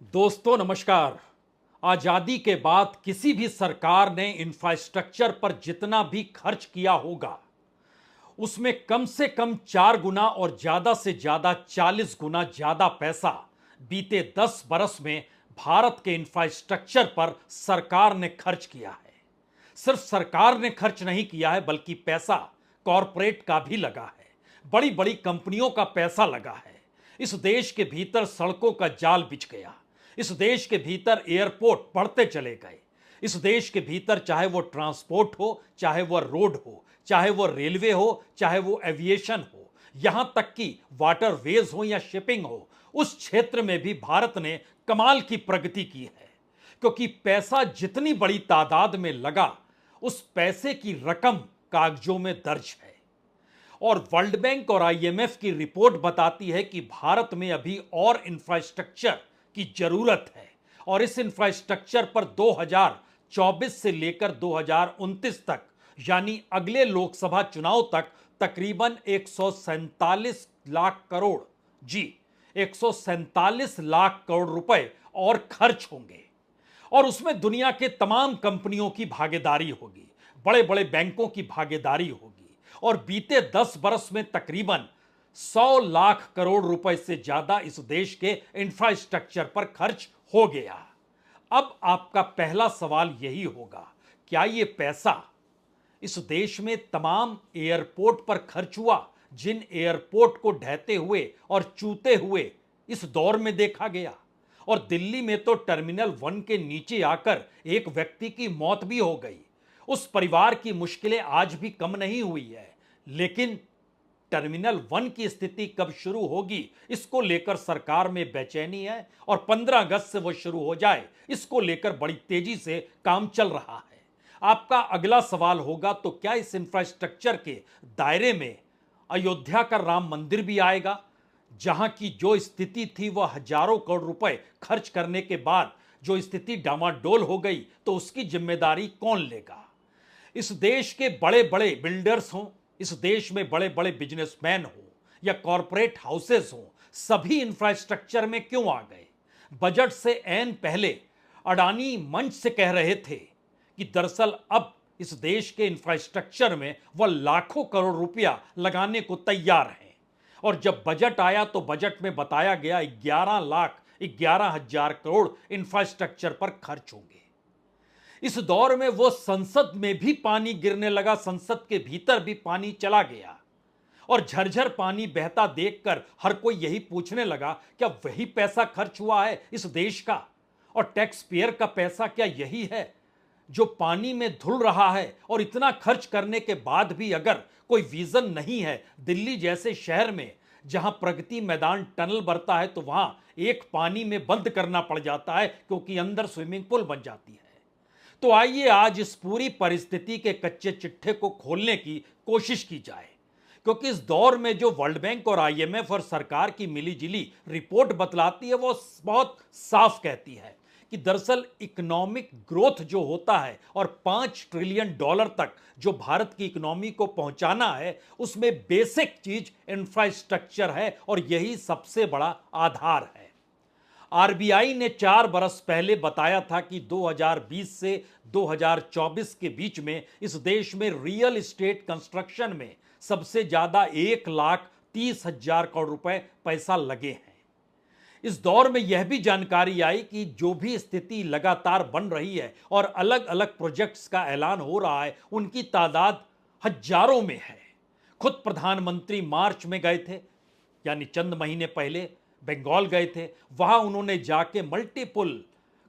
दोस्तों नमस्कार। आजादी के बाद किसी भी सरकार ने इंफ्रास्ट्रक्चर पर जितना भी खर्च किया होगा उसमें कम से कम 4 गुना और ज्यादा से ज्यादा 40 गुना ज्यादा पैसा बीते 10 बरस में भारत के इंफ्रास्ट्रक्चर पर सरकार ने खर्च किया है। सिर्फ सरकार ने खर्च नहीं किया है बल्कि पैसा कॉरपोरेट का भी लगा है, बड़ी बड़ी कंपनियों का पैसा लगा है। इस देश के भीतर सड़कों का जाल बिछ गया, इस देश के भीतर एयरपोर्ट बढ़ते चले गए, इस देश के भीतर चाहे वो ट्रांसपोर्ट हो, चाहे वो रोड हो, चाहे वो रेलवे हो, चाहे वो एविएशन हो, यहां तक कि वाटरवेज हो या शिपिंग हो, उस क्षेत्र में भी भारत ने कमाल की प्रगति की है। क्योंकि पैसा जितनी बड़ी तादाद में लगा उस पैसे की रकम कागजों में दर्ज है। और वर्ल्ड बैंक और आईएमएफ की रिपोर्ट बताती है कि भारत में अभी और इंफ्रास्ट्रक्चर की जरूरत है और इस इंफ्रास्ट्रक्चर पर 2024 से लेकर 2029 तक यानी अगले लोकसभा चुनाव तक तकरीबन 147 लाख करोड़, जी 147 लाख करोड़ रुपए और खर्च होंगे। और उसमें दुनिया के तमाम कंपनियों की भागीदारी होगी, बड़े बड़े बैंकों की भागीदारी होगी। और बीते 10 बरस में तकरीबन 100 लाख करोड़ रुपए से ज्यादा इस देश के इंफ्रास्ट्रक्चर पर खर्च हो गया। अब आपका पहला सवाल यही होगा, क्या यह पैसा इस देश में तमाम एयरपोर्ट पर खर्च हुआ जिन एयरपोर्ट को ढहते हुए और चूते हुए इस दौर में देखा गया? और दिल्ली में तो टर्मिनल 1 के नीचे आकर एक व्यक्ति की मौत भी हो गई। उस परिवार की मुश्किलें आज भी कम नहीं हुई है, लेकिन टर्मिनल 1 की स्थिति कब शुरू होगी इसको लेकर सरकार में बेचैनी है और 15 अगस्त से वो शुरू हो जाए इसको लेकर बड़ी तेजी से काम चल रहा है। आपका अगला सवाल होगा, तो क्या इस इंफ्रास्ट्रक्चर के दायरे में अयोध्या का राम मंदिर भी आएगा, जहां की जो स्थिति थी वह हजारों करोड़ रुपए खर्च करने के बाद जो स्थिति डामाडोल हो गई, तो उसकी जिम्मेदारी कौन लेगा? इस देश के बड़े बड़े बिल्डर्स हों, इस देश में बड़े बड़े बिजनेसमैन हों या कॉरपोरेट हाउसेस हों, सभी इंफ्रास्ट्रक्चर में क्यों आ गए? बजट से ऐन पहले अडानी मंच से कह रहे थे कि दरअसल अब इस देश के इंफ्रास्ट्रक्चर में वह लाखों करोड़ रुपया लगाने को तैयार हैं। और जब बजट आया तो बजट में बताया गया 11 लाख 11 हजार करोड़ इंफ्रास्ट्रक्चर पर खर्च होंगे। इस दौर में वो संसद में भी पानी गिरने लगा, संसद के भीतर भी पानी चला गया और झरझर पानी बहता देखकर हर कोई यही पूछने लगा, क्या वही पैसा खर्च हुआ है इस देश का? और टैक्स पेयर का पैसा क्या यही है जो पानी में धुल रहा है? और इतना खर्च करने के बाद भी अगर कोई विजन नहीं है, दिल्ली जैसे शहर में जहां प्रगति मैदान टनल बनता है तो वहां एक पानी में बंद करना पड़ जाता है क्योंकि अंदर स्विमिंग पूल बन जाती है। तो आइए आज इस पूरी परिस्थिति के कच्चे चिट्ठे को खोलने की कोशिश की जाए, क्योंकि इस दौर में जो वर्ल्ड बैंक और आईएमएफ और सरकार की मिलीजुली रिपोर्ट बतलाती है वो बहुत साफ कहती है कि दरअसल इकोनॉमिक ग्रोथ जो होता है और $5 ट्रिलियन तक जो भारत की इकोनॉमी को पहुंचाना है, उसमें बेसिक चीज इंफ्रास्ट्रक्चर है और यही सबसे बड़ा आधार है। आरबीआई ने 4 बरस पहले बताया था कि 2020 से 2024 के बीच में इस देश में रियल एस्टेट कंस्ट्रक्शन में सबसे ज्यादा 1,30,000 करोड़ रुपए पैसा लगे हैं। इस दौर में यह भी जानकारी आई कि जो भी स्थिति लगातार बन रही है और अलग अलग प्रोजेक्ट्स का ऐलान हो रहा है, उनकी तादाद हजारों में है। खुद प्रधानमंत्री मार्च में गए थे, यानी चंद महीने पहले बंगाल गए थे। वहां उन्होंने जाके मल्टीपल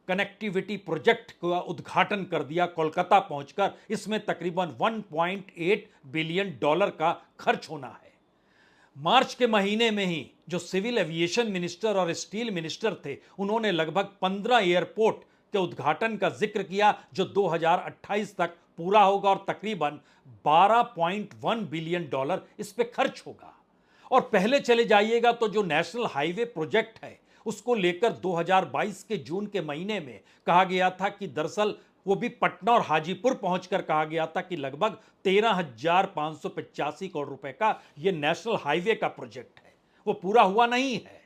कनेक्टिविटी प्रोजेक्ट का उद्घाटन कर दिया कोलकाता पहुंचकर। इसमें तकरीबन $1.8 बिलियन का खर्च होना है। मार्च के महीने में ही जो सिविल एविएशन मिनिस्टर और स्टील मिनिस्टर थे, उन्होंने लगभग 15 एयरपोर्ट के उद्घाटन का जिक्र किया जो 2028 तक पूरा होगा और तकरीबन $12.1 बिलियन इस पे खर्च होगा। और पहले चले जाइएगा तो जो नेशनल हाईवे प्रोजेक्ट है उसको लेकर 2022 के जून के महीने में कहा गया था कि दरअसल वो भी पटना और हाजीपुर पहुंचकर कहा गया था कि लगभग 13,585 करोड़ रुपए का ये नेशनल हाईवे का प्रोजेक्ट है, वो पूरा हुआ नहीं है।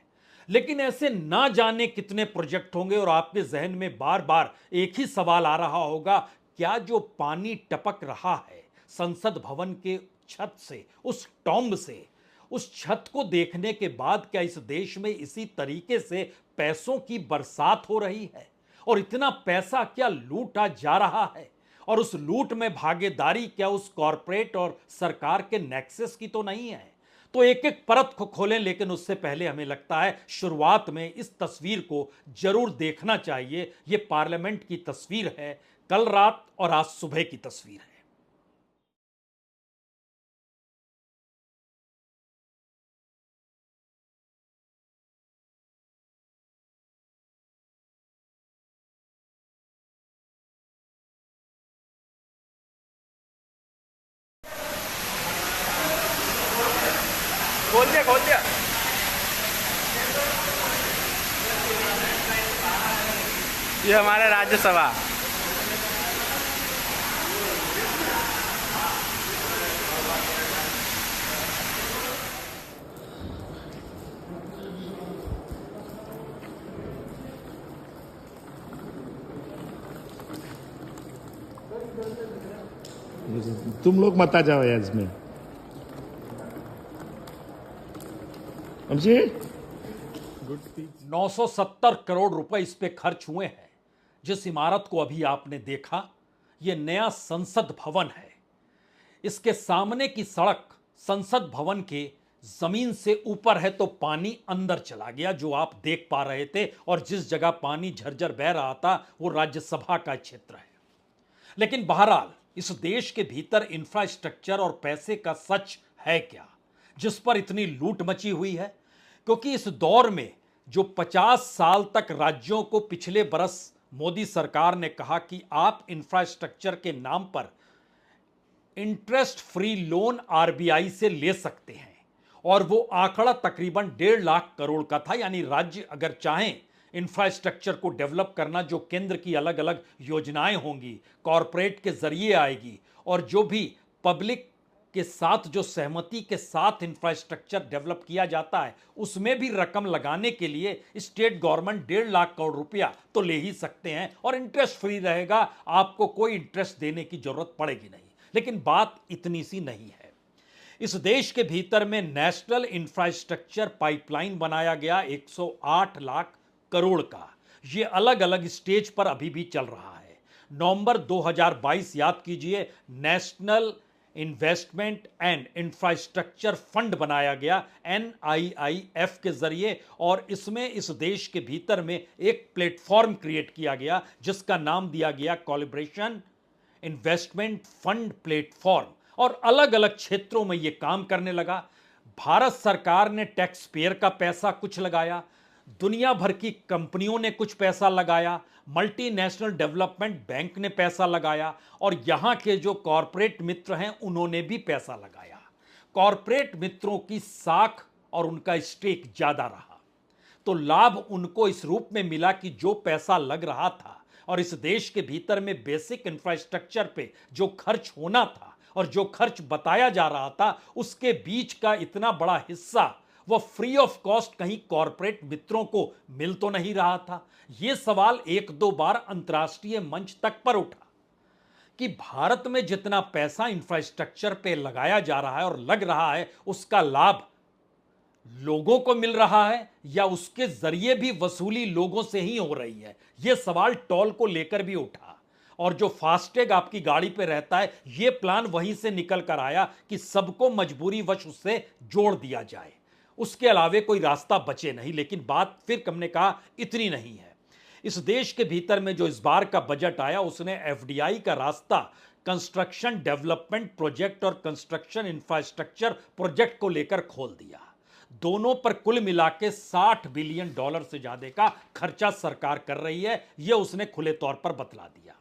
लेकिन ऐसे ना जाने कितने प्रोजेक्ट होंगे और आपके जहन में बार बार एक ही सवाल आ रहा होगा, क्या जो पानी टपक रहा है संसद भवन के छत से, उस टॉम्ब से, उस छत को देखने के बाद क्या इस देश में इसी तरीके से पैसों की बरसात हो रही है? और इतना पैसा क्या लूटा जा रहा है? और उस लूट में भागीदारी क्या उस कॉरपोरेट और सरकार के नेक्सस की तो नहीं है? तो एक एक परत को खोलें, लेकिन उससे पहले हमें लगता है शुरुआत में इस तस्वीर को जरूर देखना चाहिए। यह पार्लियामेंट की तस्वीर है, कल रात और आज सुबह की तस्वीर है। खोल दिया खोल दिया। ये हमारा राज्यसभा। तुम लोग मत आ जाओ यार इसमें। जी 970 करोड़ रुपए इस पे खर्च हुए हैं। जिस इमारत को अभी आपने देखा, यह नया संसद भवन है। इसके सामने की सड़क संसद भवन के जमीन से ऊपर है, तो पानी अंदर चला गया जो आप देख पा रहे थे, और जिस जगह पानी झरझर बह रहा था वो राज्यसभा का क्षेत्र है। लेकिन बहरहाल इस देश के भीतर इंफ्रास्ट्रक्चर और पैसे का सच है क्या, जिस पर इतनी लूट मची हुई है? क्योंकि इस दौर में जो 50 साल तक राज्यों को पिछले बरस मोदी सरकार ने कहा कि आप इंफ्रास्ट्रक्चर के नाम पर इंटरेस्ट फ्री लोन आरबीआई से ले सकते हैं, और वो आंकड़ा तकरीबन 1.5 लाख करोड़ का था। यानी राज्य अगर चाहें इंफ्रास्ट्रक्चर को डेवलप करना, जो केंद्र की अलग अलग योजनाएं होंगी, कॉरपोरेट के जरिए आएगी, और जो भी पब्लिक के साथ जो सहमति के साथ इंफ्रास्ट्रक्चर डेवलप किया जाता है, उसमें भी रकम लगाने के लिए स्टेट गवर्नमेंट 1.5 लाख करोड़ रुपया तो ले ही सकते हैं, और इंटरेस्ट फ्री रहेगा, आपको कोई इंटरेस्ट देने की जरूरत पड़ेगी नहीं। लेकिन बात इतनी सी नहीं है। इस देश के भीतर में नेशनल इंफ्रास्ट्रक्चर पाइपलाइन बनाया गया 108 लाख करोड़ का। यह अलग अलग स्टेज पर अभी भी चल रहा है। नवंबर 2022 याद कीजिए, national investment and infrastructure fund बनाया गया NIIF के जरिए, और इसमें इस देश के भीतर में एक प्लेटफॉर्म क्रिएट किया गया जिसका नाम दिया गया कोलैबोरेशन इन्वेस्टमेंट फंड प्लेटफॉर्म, और अलग अलग क्षेत्रों में यह काम करने लगा। भारत सरकार ने टैक्स पेयर का पैसा कुछ लगाया, दुनिया भर की कंपनियों ने कुछ पैसा लगाया, मल्टीनेशनल डेवलपमेंट बैंक ने पैसा लगाया, और यहां के जो कॉरपोरेट मित्र हैं उन्होंने भी पैसा लगाया। कॉरपोरेट मित्रों की साख और उनका स्टेक ज्यादा रहा, तो लाभ उनको इस रूप में मिला कि जो पैसा लग रहा था और इस देश के भीतर में बेसिक इंफ्रास्ट्रक्चर पे जो खर्च होना था और जो खर्च बताया जा रहा था, उसके बीच का इतना बड़ा हिस्सा वह फ्री ऑफ कॉस्ट कहीं कॉरपोरेट मित्रों को मिल तो नहीं रहा था। यह सवाल एक दो बार अंतर्राष्ट्रीय मंच तक पर उठा कि भारत में जितना पैसा इंफ्रास्ट्रक्चर पे लगाया जा रहा है और लग रहा है, उसका लाभ लोगों को मिल रहा है या उसके जरिए भी वसूली लोगों से ही हो रही है। यह सवाल टोल को लेकर भी उठा, और जो फास्टैग आपकी गाड़ी पे रहता है, यह प्लान वहीं से निकल कर आया कि सबको मजबूरी वश उससे जोड़ दिया जाए, उसके अलावे कोई रास्ता बचे नहीं। लेकिन बात फिर हमने कहा इतनी नहीं है। इस देश के भीतर में जो इस बार का बजट आया, उसने एफडीआई का रास्ता कंस्ट्रक्शन डेवलपमेंट प्रोजेक्ट और कंस्ट्रक्शन इंफ्रास्ट्रक्चर प्रोजेक्ट को लेकर खोल दिया। दोनों पर कुल मिला के $60 बिलियन से ज्यादा का खर्चा सरकार कर रही है, यह उसने खुले तौर पर बतला दिया।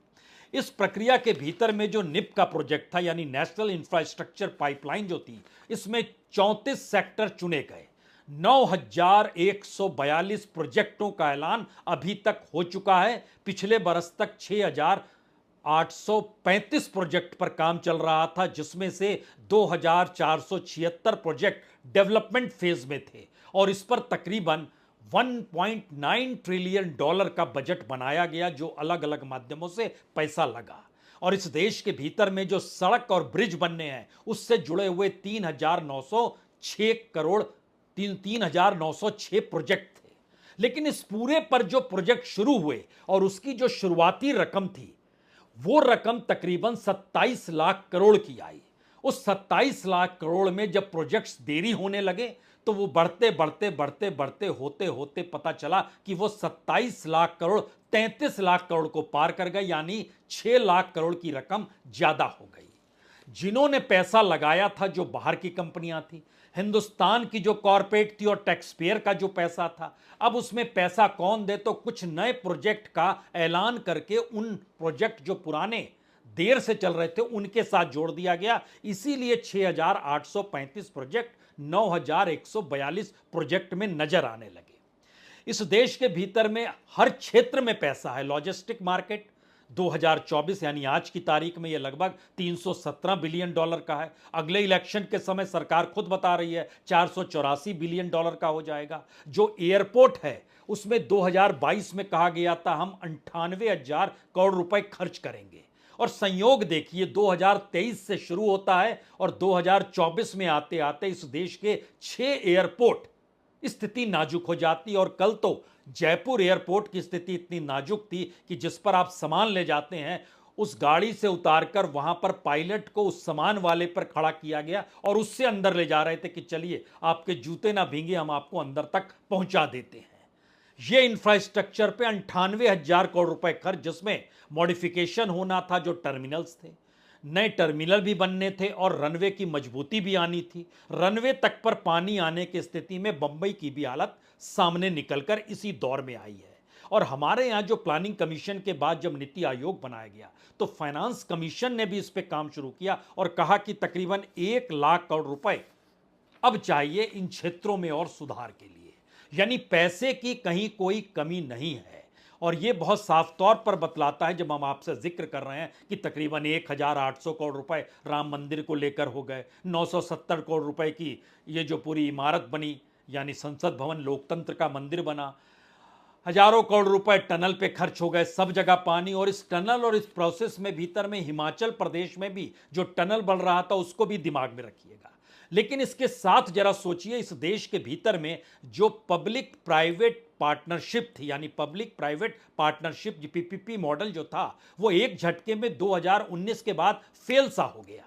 इस प्रक्रिया के भीतर में जो निप का प्रोजेक्ट था, यानी नेशनल इंफ्रास्ट्रक्चर पाइपलाइन जो थी, इसमें 34 सेक्टर चुने गए। 9142 प्रोजेक्टों का ऐलान अभी तक हो चुका है। पिछले बरस तक 6835 प्रोजेक्ट पर काम चल रहा था, जिसमें से 2476 प्रोजेक्ट डेवलपमेंट फेज में थे, और इस पर तकरीबन $1.9 ट्रिलियन का बजट बनाया गया, जो अलग अलग माध्यमों से पैसा लगा। और इस देश के भीतर में जो सड़क और ब्रिज बनने हैं उससे जुड़े हुए 3,906 करोड़ 3,906 प्रोजेक्ट थे। लेकिन इस पूरे पर जो प्रोजेक्ट शुरू हुए और उसकी जो शुरुआती रकम थी, वो रकम तकरीबन 27 लाख करोड़ की आई। उस 27 लाख करोड़ में जब प्रोजेक्ट्स देरी होने लगे तो वो बढ़ते बढ़ते बढ़ते बढ़ते होते होते पता चला कि वो 27 लाख करोड़ 33 लाख करोड़ को पार कर गए, यानी 6 लाख करोड़ की रकम ज्यादा हो गई। जिन्होंने पैसा लगाया था, जो बाहर की कंपनियां थी, हिंदुस्तान की जो कॉरपोरेट थी और टैक्स पेयर का जो पैसा था, अब उसमें पैसा कौन दे? तो कुछ नए प्रोजेक्ट का ऐलान करके उन प्रोजेक्ट जो पुराने देर से चल रहे थे उनके साथ जोड़ दिया गया। इसीलिए 6,835 प्रोजेक्ट 9,142 प्रोजेक्ट में नजर आने लगे। इस देश के भीतर में हर क्षेत्र में पैसा है। लॉजिस्टिक मार्केट 2024 यानी आज की तारीख में यह लगभग $317 बिलियन का है। अगले इलेक्शन के समय सरकार खुद बता रही है $484 बिलियन का हो जाएगा। जो एयरपोर्ट है उसमें 2022 में कहा गया था हम 98,000 करोड़ रुपए खर्च करेंगे, और संयोग देखिए 2023 से शुरू होता है और 2024 में आते आते इस देश के 6 एयरपोर्ट स्थिति नाजुक हो जाती है। और कल तो जयपुर एयरपोर्ट की स्थिति इतनी नाजुक थी कि जिस पर आप सामान ले जाते हैं उस गाड़ी से उतारकर वहां पर पायलट को उस सामान वाले पर खड़ा किया गया और उससे अंदर ले जा रहे थे कि चलिए आपके जूते ना भींगे, हम आपको अंदर तक पहुंचा देते हैं। ये इंफ्रास्ट्रक्चर पे 98,000 करोड़ रुपए खर्च, जिसमें मॉडिफिकेशन होना था, जो टर्मिनल्स थे, नए टर्मिनल भी बनने थे और रनवे की मजबूती भी आनी थी। रनवे तक पर पानी आने की स्थिति में बंबई की भी हालत सामने निकलकर इसी दौर में आई है। और हमारे यहाँ जो प्लानिंग कमीशन के बाद जब नीति आयोग बनाया गया तो फाइनेंस कमीशन ने भी इस पे काम शुरू किया और कहा कि तकरीबन 1 लाख करोड़ रुपए अब चाहिए इन क्षेत्रों में और सुधार के लिए। यानी पैसे की कहीं कोई कमी नहीं है। और यह बहुत साफ तौर पर बतलाता है जब हम आपसे जिक्र कर रहे हैं कि तकरीबन 1,800 करोड़ रुपए राम मंदिर को लेकर हो गए, 970 करोड़ रुपए की ये जो पूरी इमारत बनी यानी संसद भवन, लोकतंत्र का मंदिर बना, हजारों करोड़ रुपए टनल पे खर्च हो गए, सब जगह पानी। और इस टनल और इस प्रोसेस में भीतर में हिमाचल प्रदेश में भी जो टनल बन रहा था उसको भी दिमाग में रखिएगा। लेकिन इसके साथ जरा सोचिए, इस देश के भीतर में जो पब्लिक प्राइवेट पार्टनरशिप थी, यानी public private partnership PPP model जो था, वो एक झटके में 2019 के बाद फेल सा हो गया।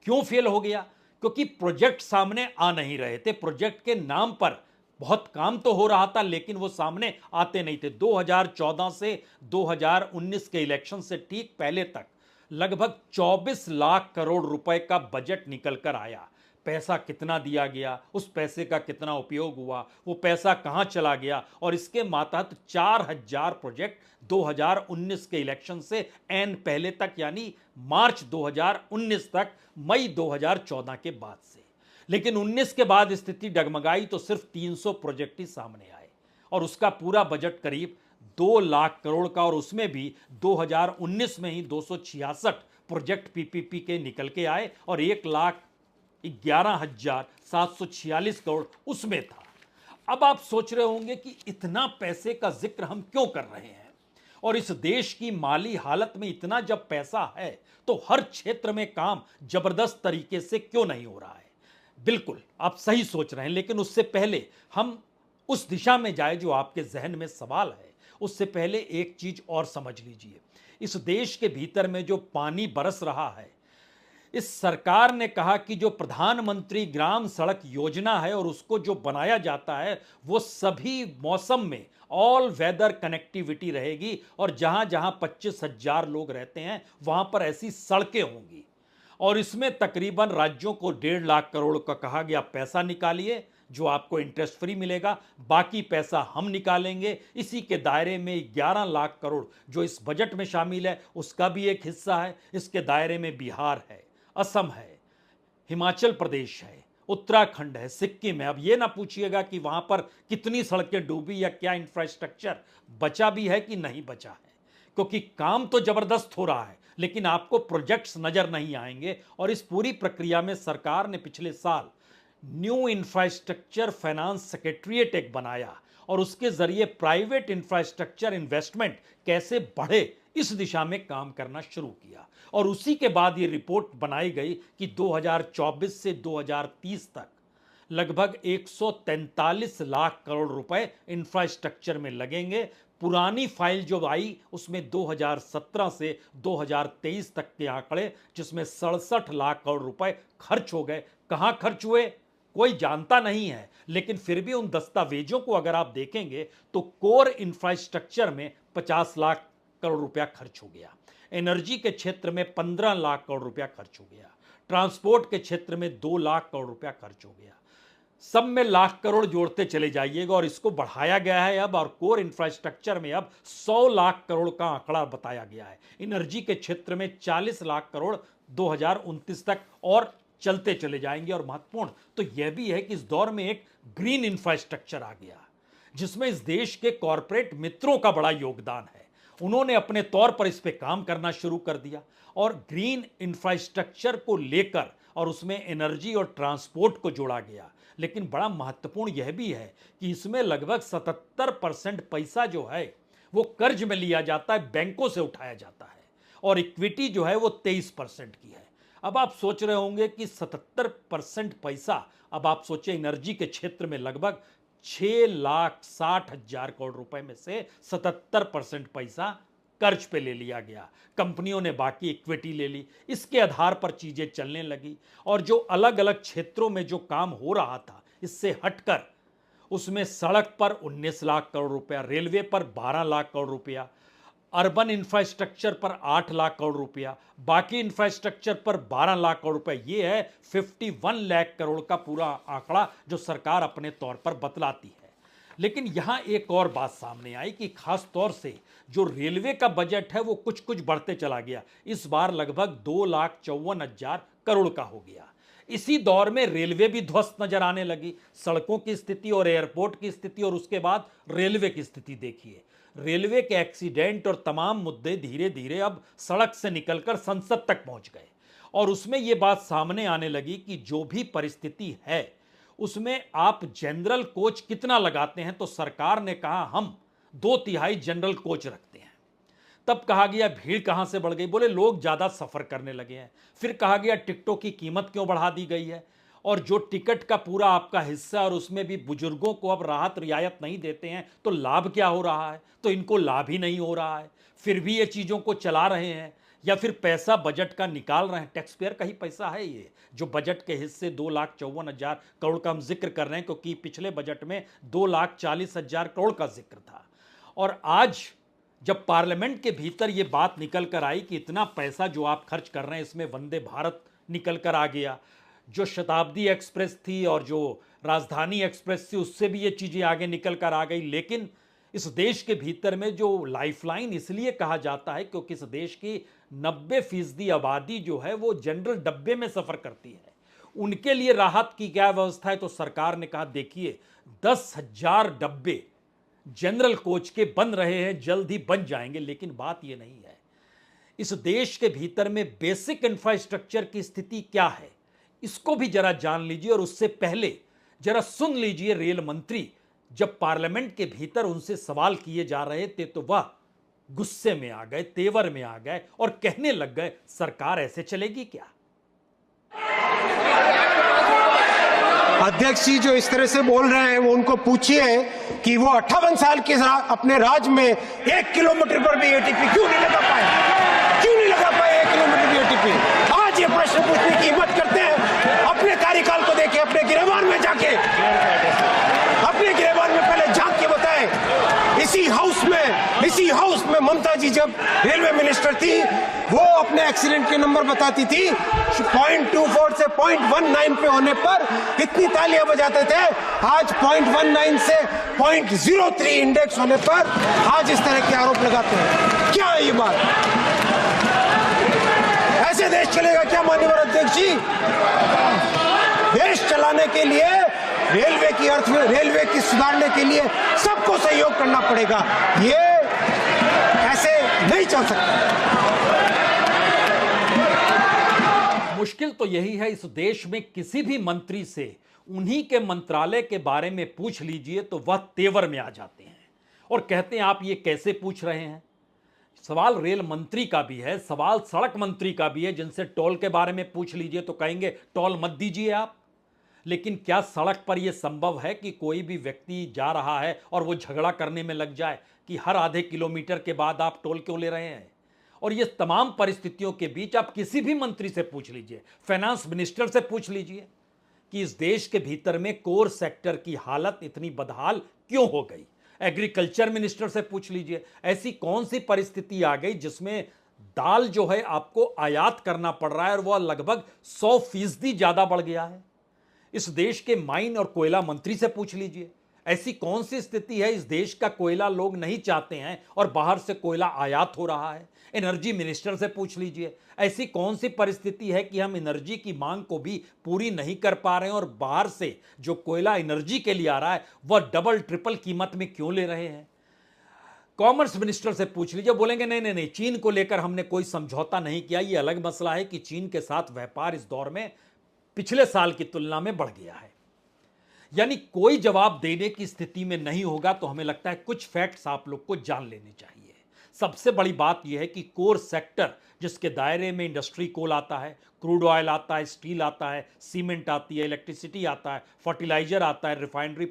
क्यों फेल हो गया? क्योंकि प्रोजेक्ट सामने आ नहीं रहे थे। प्रोजेक्ट के नाम पर बहुत काम तो हो रहा था लेकिन वो सामने आते नहीं थे। 2014 से 2019 के इलेक्शन से ठीक पहले तक लगभग 24 लाख करोड़ रुपए का बजट निकल कर आया। पैसा कितना दिया गया, उस पैसे का कितना उपयोग हुआ, वो पैसा कहां चला गया, और इसके मातहत 4,000 प्रोजेक्ट 2019 के इलेक्शन से एन पहले तक यानी मार्च 2019 तक, मई 2014 के बाद से। लेकिन 19 के बाद स्थिति डगमगाई तो सिर्फ 300 प्रोजेक्ट ही सामने आए और उसका पूरा बजट करीब 2 लाख करोड़ का, और उसमें भी 2019 में ही 266 प्रोजेक्ट पीपीपी के निकल के आए और 1,11,746 करोड़ उसमें था। अब आप सोच रहे होंगे कि इतना पैसे का जिक्र हम क्यों कर रहे हैं, और इस देश की माली हालत में इतना जब पैसा है तो हर क्षेत्र में काम जबरदस्त तरीके से क्यों नहीं हो रहा है। बिल्कुल आप सही सोच रहे हैं, लेकिन उससे पहले हम उस दिशा में जाए जो आपके जहन में सवाल है, उससे पहले एक चीज और समझ लीजिए। इस देश के भीतर में जो पानी बरस रहा है, इस सरकार ने कहा कि जो प्रधानमंत्री ग्राम सड़क योजना है और उसको जो बनाया जाता है वो सभी मौसम में ऑल वेदर कनेक्टिविटी रहेगी, और जहां जहां 25,000 लोग रहते हैं वहां पर ऐसी सड़कें होंगी। और इसमें तकरीबन राज्यों को 1.5 लाख करोड़ का कहा गया पैसा निकालिए जो आपको इंटरेस्ट फ्री मिलेगा, बाकी पैसा हम निकालेंगे। इसी के दायरे में 11 लाख करोड़ जो इस बजट में शामिल है उसका भी एक हिस्सा है। इसके दायरे में बिहार है, असम है, हिमाचल प्रदेश है, उत्तराखंड है, सिक्किम है। अब ये ना पूछिएगा कि वहां पर कितनी सड़कें डूबी या क्या इंफ्रास्ट्रक्चर बचा भी है कि नहीं बचा है, क्योंकि काम तो जबरदस्त हो रहा है लेकिन आपको प्रोजेक्ट्स नजर नहीं आएंगे। और इस पूरी प्रक्रिया में सरकार ने पिछले साल न्यू इंफ्रास्ट्रक्चर फाइनेंस सेक्रेटरीट एक बनाया और उसके जरिए प्राइवेट इंफ्रास्ट्रक्चर इन्वेस्टमेंट कैसे बढ़े, इस दिशा में काम करना शुरू किया। और उसी के बाद ये रिपोर्ट बनाई गई कि 2024 से 2030 तक लगभग 143 लाख करोड़ रुपए इंफ्रास्ट्रक्चर में लगेंगे। पुरानी फाइल जो आई उसमें 2017 से 2023 तक के आंकड़े, जिसमें 67 लाख करोड़ रुपए खर्च हो गए। कहां खर्च हुए कोई जानता नहीं है, लेकिन फिर भी उन दस्तावेजों को अगर आप देखेंगे तो कोर इंफ्रास्ट्रक्चर में 50 लाख करोड़ रुपया खर्च हो गया, एनर्जी के क्षेत्र में 15 लाख करोड़ रुपया खर्च हो गया, ट्रांसपोर्ट के क्षेत्र में 2 लाख करोड़ रुपया खर्च हो गया। सब में लाख करोड़ जोड़ते चले जाइएगा और इसको बढ़ाया गया है अब, और कोर इंफ्रास्ट्रक्चर में अब 100 लाख करोड़ का आंकड़ा बताया गया है। एनर्जी के क्षेत्र में 40 लाख करोड़ 2029 तक, और चलते चले जाएंगे। और महत्वपूर्ण तो यह भी है कि इस दौर में एक ग्रीन इंफ्रास्ट्रक्चर आ गया, जिसमें इस देश के कॉरपोरेट मित्रों का बड़ा योगदान है। उन्होंने अपने तौर पर इस पे काम करना शुरू कर दिया, और ग्रीन इंफ्रास्ट्रक्चर को लेकर और उसमें एनर्जी और ट्रांसपोर्ट को जोड़ा गया। लेकिन बड़ा महत्वपूर्ण यह भी है कि इसमें लगभग 77% पैसा जो है वो कर्ज में लिया जाता है, बैंकों से उठाया जाता है, और इक्विटी जो है वो 23% की है। अब आप सोच रहे होंगे कि 77% पैसा, अब आप सोचें एनर्जी के क्षेत्र में लगभग 6,60,000 करोड़ रुपए में से 77% पैसा कर्ज पे ले लिया गया, कंपनियों ने बाकी इक्विटी ले ली। इसके आधार पर चीजें चलने लगी, और जो अलग अलग क्षेत्रों में जो काम हो रहा था इससे हटकर उसमें सड़क पर 19 लाख करोड़ रुपया, रेलवे पर 12 लाख करोड़ रुपया, अर्बन इंफ्रास्ट्रक्चर पर 8 लाख करोड़ रुपया, बाकी इंफ्रास्ट्रक्चर पर 12 लाख करोड़ रुपया। ये है 51 लाख करोड़ का पूरा आंकड़ा जो सरकार अपने तौर पर बतलाती है। लेकिन यहां एक और बात सामने आई कि खास तौर से जो रेलवे का बजट है वो कुछ कुछ बढ़ते चला गया। इस बार लगभग 2,54,000 करोड़ का हो गया। इसी दौर में रेलवे भी ध्वस्त नजर आने लगी। सड़कों की स्थिति और एयरपोर्ट की स्थिति, और उसके बाद रेलवे की स्थिति देखिए। रेलवे के एक्सीडेंट और तमाम मुद्दे धीरे धीरे अब सड़क से निकलकर संसद तक पहुंच गए, और उसमें यह बात सामने आने लगी कि जो भी परिस्थिति है उसमें आप जनरल कोच कितना लगाते हैं। तो सरकार ने कहा हम 2/3 जनरल कोच रखते हैं। तब कहा गया भीड़ कहां से बढ़ गई, बोले लोग ज्यादा सफर करने लगे हैं। फिर कहा गया टिकटों की कीमत क्यों बढ़ा दी गई है, और जो टिकट का पूरा आपका हिस्सा, और उसमें भी बुजुर्गों को अब राहत रियायत नहीं देते हैं तो लाभ क्या हो रहा है, तो इनको लाभ ही नहीं हो रहा है। फिर भी ये चीज़ों को चला रहे हैं, या फिर पैसा बजट का निकाल रहे हैं। टैक्स पेयर का ही पैसा है ये, जो बजट के हिस्से 2,54,000 करोड़ का हम जिक्र कर रहे हैं, क्योंकि पिछले बजट में 2,40,000 करोड़ का जिक्र था। और आज जब पार्लियामेंट के भीतर ये बात निकल कर आई कि इतना पैसा जो आप खर्च कर रहे हैं, इसमें वंदे भारत निकल कर आ गया, जो शताब्दी एक्सप्रेस थी और जो राजधानी एक्सप्रेस थी उससे भी ये चीज़ें आगे निकल कर आ गई। लेकिन इस देश के भीतर में जो लाइफलाइन इसलिए कहा जाता है क्योंकि इस देश की 90% आबादी जो है वो जनरल डब्बे में सफ़र करती है। उनके लिए राहत की क्या व्यवस्था है, तो सरकार ने कहा देखिए 10,000 डब्बे जनरल कोच के बन रहे हैं, जल्द ही बन जाएंगे। लेकिन बात ये नहीं है, इस देश के भीतर में बेसिक इंफ्रास्ट्रक्चर की स्थिति क्या है इसको भी जरा जान लीजिए। और उससे पहले जरा सुन लीजिए रेल मंत्री जब पार्लियामेंट के भीतर उनसे सवाल किए जा रहे थे तो वह गुस्से में आ गए, तेवर में आ गए और कहने लग गए सरकार ऐसे चलेगी क्या। अध्यक्ष जी जो इस तरह से बोल रहे हैं वो उनको पूछिए कि वो 58 साल के अपने राज में 1 किलोमीटर पर भी एटीपी क्यों नहीं लगा पाए, 1 किलोमीटर भी एटीपी। आज ये प्रश्न पूछने की हिम्मत करते हैं। अपने कार्यकाल को देखें, अपने गिरेबान में जाके, अपने गिरेबान में पहले झांक के बताएं। इसी हाउस में ममता जी जब रेलवे मिनिस्टर थी वो अपने एक्सीडेंट के नंबर बताती थी, 0.24 से 0.19 पे होने पर कितनी तालियां बजाते थे। आज 0.19 से 0.03 इंडेक्स होने पर आज इस तरह के आरोप लगाते हैं। क्या है ये बात? ऐसे देश चलेगा क्या माननीय अध्यक्ष जी? देश चलाने के लिए रेलवे की सुधारने के लिए सबको सहयोग करना पड़ेगा। ये ऐसे नहीं चल सकता। मुश्किल तो यही है, इस देश में किसी भी मंत्री से उन्हीं के मंत्रालय के बारे में पूछ लीजिए तो वह तेवर में आ जाते हैं और कहते हैं आप ये कैसे पूछ रहे हैं। सवाल रेल मंत्री का भी है, सवाल सड़क मंत्री का भी है, जिनसे टोल के बारे में पूछ लीजिए तो कहेंगे टोल मत दीजिए आप। लेकिन क्या सड़क पर यह संभव है कि कोई भी व्यक्ति जा रहा है और वो झगड़ा करने में लग जाए कि हर आधे किलोमीटर के बाद आप टोल क्यों ले रहे हैं? और ये तमाम परिस्थितियों के बीच आप किसी भी मंत्री से पूछ लीजिए, फाइनेंस मिनिस्टर से पूछ लीजिए कि इस देश के भीतर में कोर सेक्टर की हालत इतनी बदहाल क्यों हो गई। एग्रीकल्चर मिनिस्टर से पूछ लीजिए, ऐसी कौन सी परिस्थिति आ गई जिसमें दाल जो है आपको आयात करना पड़ रहा है और वह लगभग 100% ज्यादा बढ़ गया है। इस देश के माइन और कोयला मंत्री से पूछ लीजिए, ऐसी कौन सी स्थिति है इस देश का कोयला लोग नहीं चाहते हैं और बाहर से कोयला आयात हो रहा है। एनर्जी मिनिस्टर से पूछ लीजिए, ऐसी कौन सी परिस्थिति है कि हम एनर्जी की मांग को भी पूरी नहीं कर पा रहे हैं और बाहर से जो कोयला एनर्जी के लिए आ रहा है वह डबल ट्रिपल कीमत में क्यों ले रहे हैं। कॉमर्स मिनिस्टर से पूछ लीजिए, बोलेंगे नहीं नहीं नहीं, चीन को लेकर हमने कोई समझौता नहीं किया। यह अलग मसला है कि चीन के साथ व्यापार इस दौर में पिछले साल की तुलना में बढ़ गया है। यानी कोई जवाब देने की स्थिति में नहीं होगा तो हमें लगता है कुछ फैक्ट्स आप लोग को जान लेने चाहिए। सबसे बड़ी बात यह है कि कोर सेक्टर जिसके दायरे में इंडस्ट्री कोल आता है, क्रूड ऑयल आता है, स्टील आता है, सीमेंट आती है, इलेक्ट्रिसिटी आता है, फर्टिलाइजर आता है, रिफाइनरी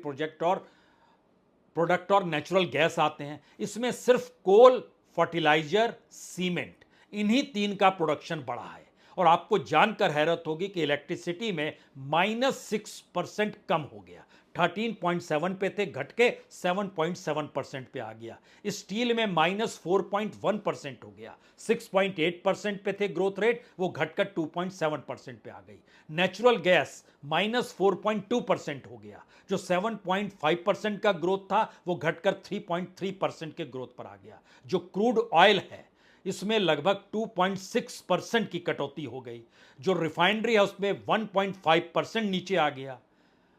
प्रोडक्ट और नेचुरल गैस आते हैं। इसमें सिर्फ कोल, फर्टिलाइजर, सीमेंट, इन्हीं तीन का प्रोडक्शन बढ़ा है। और आपको जानकर हैरत होगी कि इलेक्ट्रिसिटी में -6% कम हो गया, 13.7 पे थे, घट के 7.7% पे आ गया। स्टील में -4.1% हो गया, 6.8% पे थे ग्रोथ रेट, वो घटकर 2.7% पे आ गई। नेचुरल गैस -4.2% हो गया, जो 7.5% का ग्रोथ था वो घटकर 3.3% के ग्रोथ पर आ गया। जो क्रूड ऑयल है इसमें लगभग 2.6% की कटौती हो गई। जो रिफाइनरी है उसमें 1.5% नीचे आ गया।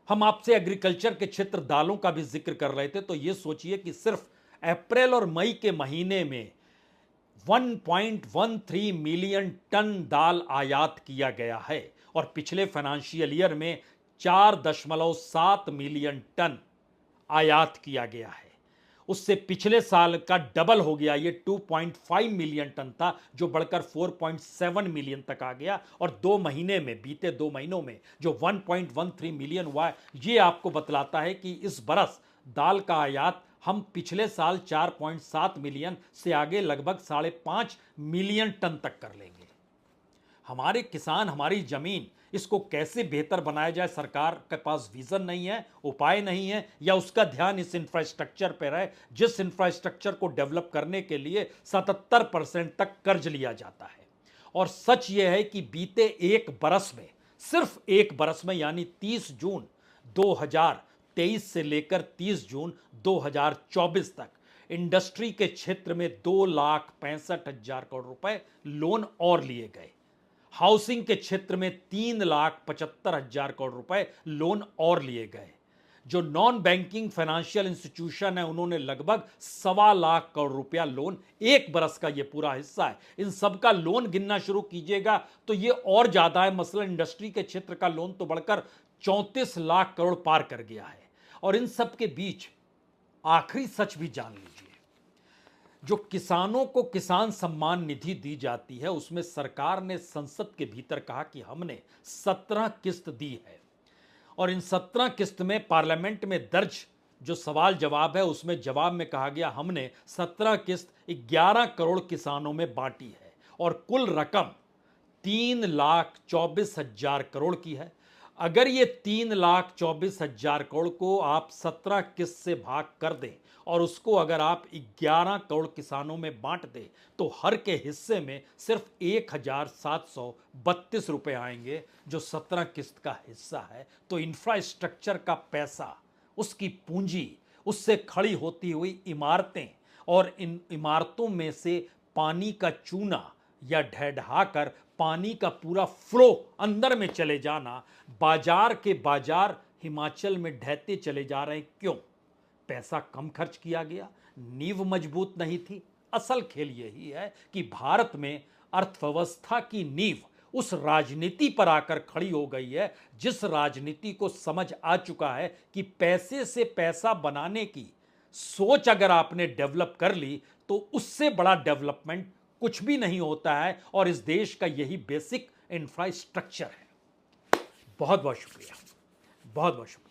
हम आपसे एग्रीकल्चर के क्षेत्र दालों का भी जिक्र कर रहे थे, तो यह सोचिए कि सिर्फ अप्रैल और मई के महीने में 1.13 मिलियन टन दाल आयात किया गया है और पिछले फाइनेंशियल ईयर में 4.7 मिलियन टन आयात किया गया है। उससे पिछले साल का डबल हो गया, ये 2.5 मिलियन टन था जो बढ़कर 4.7 मिलियन तक आ गया। और बीते 2 महीनों में जो 1.13 मिलियन हुआ है, ये आपको बतलाता है कि इस बरस दाल का आयात हम पिछले साल 4.7 मिलियन से आगे लगभग 5.5 मिलियन टन तक कर लेंगे। हमारे किसान, हमारी जमीन, इसको कैसे बेहतर बनाया जाए, सरकार के पास विजन नहीं है, उपाय नहीं है, या उसका ध्यान इस इंफ्रास्ट्रक्चर पर है जिस इंफ्रास्ट्रक्चर को डेवलप करने के लिए 77% तक कर्ज लिया जाता है। और सच यह है कि बीते एक बरस में, सिर्फ एक बरस में, यानी 30 जून 2023 से लेकर 30 जून 2024 तक इंडस्ट्री के क्षेत्र में 2,65,000 करोड़ रुपए लोन और लिए गए। हाउसिंग के क्षेत्र में 3,75,000 करोड़ रुपए लोन और लिए गए। जो नॉन बैंकिंग फाइनेंशियल इंस्टीट्यूशन है उन्होंने लगभग 1.25 लाख करोड़ रुपया लोन, एक बरस का ये पूरा हिस्सा है। इन सब का लोन गिनना शुरू कीजिएगा तो ये और ज्यादा है। मसलन इंडस्ट्री के क्षेत्र का लोन तो बढ़कर 34 लाख करोड़ पार कर गया है। और इन सब के बीच आखिरी सच भी जान लीजिए, जो किसानों को किसान सम्मान निधि दी जाती है उसमें सरकार ने संसद के भीतर कहा कि हमने 17 किस्त दी है। और इन 17 किस्त में पार्लियामेंट में दर्ज जो सवाल जवाब है उसमें जवाब में कहा गया हमने 17 किस्त 11 करोड़ किसानों में बांटी है और कुल रकम 3,24,000 करोड़ की है। अगर ये 3,24,000 करोड़ को आप 17 किस्त से भाग कर दें और उसको अगर आप 11 करोड़ किसानों में बांट दें तो हर के हिस्से में सिर्फ 1,732 रुपए आएंगे, जो 17 किस्त का हिस्सा है। तो इंफ्रास्ट्रक्चर का पैसा, उसकी पूंजी, उससे खड़ी होती हुई इमारतें और इन इमारतों में से पानी का चूना या ढहढहाकर पानी का पूरा फ्लो अंदर में चले जाना, बाजार के बाजार हिमाचल में ढहते चले जा रहे हैं। क्यों? पैसा कम खर्च किया गया, नींव मजबूत नहीं थी। असल खेल यही है कि भारत में अर्थव्यवस्था की नींव उस राजनीति पर आकर खड़ी हो गई है जिस राजनीति को समझ आ चुका है कि पैसे से पैसा बनाने की सोच अगर आपने डेवलप कर ली तो उससे बड़ा डेवलपमेंट कुछ भी नहीं होता है, और इस देश का यही बेसिक इंफ्रास्ट्रक्चर है। बहुत बहुत शुक्रिया, बहुत बहुत शुक्रिया।